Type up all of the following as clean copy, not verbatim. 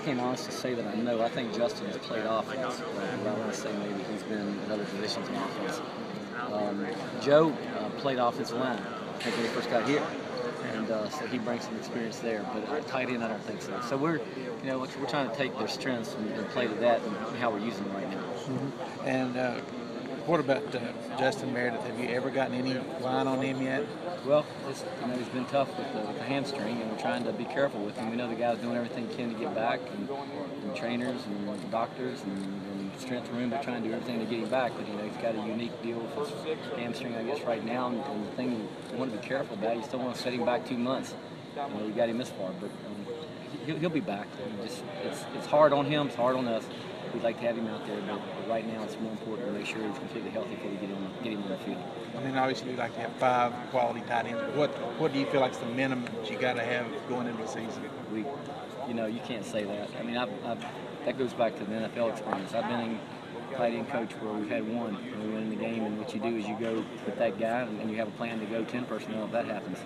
can't honestly say that I know. I think Justin has played offense, but I want to say maybe he's been in other positions in offense. Joe played offensive line, I think, when he first got here, and so he brings some experience there. But tight end, I don't think so. So we're trying to take their strengths and play to that and how we're using them right now. Mm-hmm. And what about Justin Meredith? Have you ever gotten any line on him yet? Well, he's been tough with the hamstring, and we're trying to be careful with him. We know the guy's doing everything he can to get back, and trainers and doctors and strength room, they're trying to do everything to get him back. But he's got a unique deal with his hamstring, I guess, right now. And the thing you want to be careful about, you still want to set him back 2 months. You got him this far, but he'll be back. It's hard on him, it's hard on us. We'd like to have him out there, but right now it's more important to make sure he's completely healthy before we get him on the field. I mean, obviously we'd like to have 5 quality tight ends. What do you feel like is the minimum that you got to have going into the season? You can't say that. I mean, that goes back to the NFL experience. I've been a tight end coach where we've had one, and we win in the game, and what you do is you go with that guy, and you have a plan to go 10 personnel if that happens.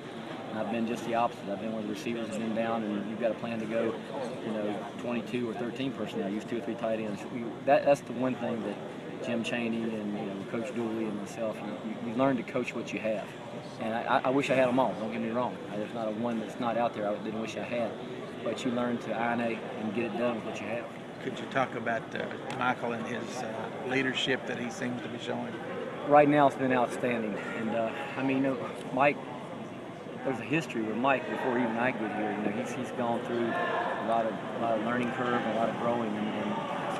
And I've been just the opposite. I've been where the receivers have been down, and you've got a plan to go, 22 or 13 personnel. Use 2 or 3 tight ends. That's the one thing that Jim Chaney and Coach Dooley and myself, you learn to coach what you have. And I wish I had them all. Don't get me wrong. There's not a one that's not out there I didn't wish I had. But you learn to ironate and get it done with what you have. Could you talk about Michael and his leadership that he seems to be showing? Right now it's been outstanding. And Mike, there's a history with Mike before even I get here. He's gone through a lot of learning curve, and a lot of growing, and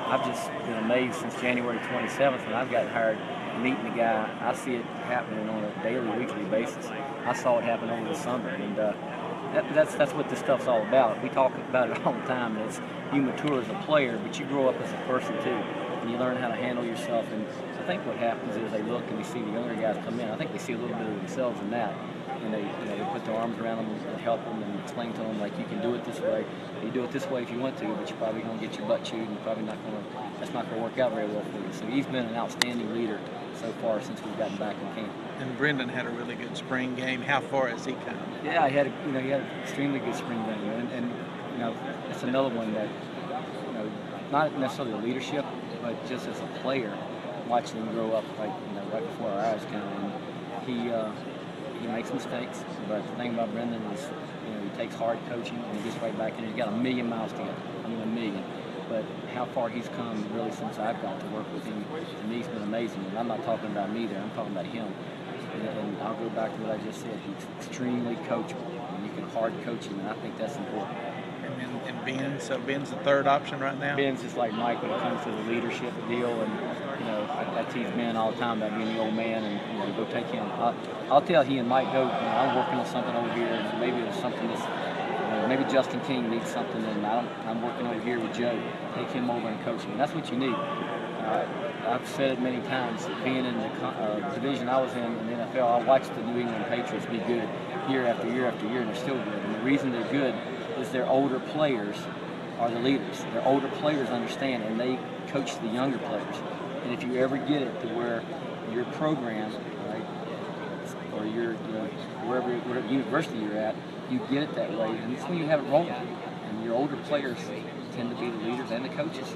I've just been amazed since January 27th when I've gotten hired, meeting the guy. I see it happening on a daily, weekly basis. I saw it happen over the summer, and that's what this stuff's all about. We talk about it all the time. You mature as a player, but you grow up as a person too, and you learn how to handle yourself. And I think what happens is they look and they see the younger guys come in. I think they see a little bit of themselves in that. And they put their arms around them and help them and explain to them, like, you can do it this way. You do it this way if you want to, but you're probably going to get your butt chewed, and that's not going to work out very well for you. So he's been an outstanding leader so far since we've gotten back in camp. And Brendan had a really good spring game. How far has he come? Yeah, he had an extremely good spring game, and it's another one that not necessarily the leadership, but just as a player, watching him grow up right before our eyes, kind of. And he makes mistakes, but the thing about Brendan is, he takes hard coaching and he gets right back in. He's got a million miles to go. I mean, a million. But how far he's come really since I've got to work with him, to me, it's been amazing. And I'm not talking about me there, I'm talking about him. And I'll go back to what I just said. He's extremely coachable, and you can hard coach him, and I think that's important. And Ben, so Ben's the third option right now? Ben's just like Mike when it comes to the leadership deal, and I tease Ben all the time about being the old man, and go take him. I'll tell he and Mike, go, I'm working on something over here, and maybe there's something that's, maybe Justin King needs something, and I'm working over here with Joe. Take him over and coach him. And that's what you need. I've said it many times, being in the division I was in the NFL, I watched the New England Patriots be good year after year after year, and they're still good. And the reason they're good is their older players are the leaders. Their older players understand, and they coach the younger players. And if you ever get it to where your program, right, or your wherever university you're at, you get it that way, and it's when you have it rolling. And your older players tend to be the leaders and the coaches.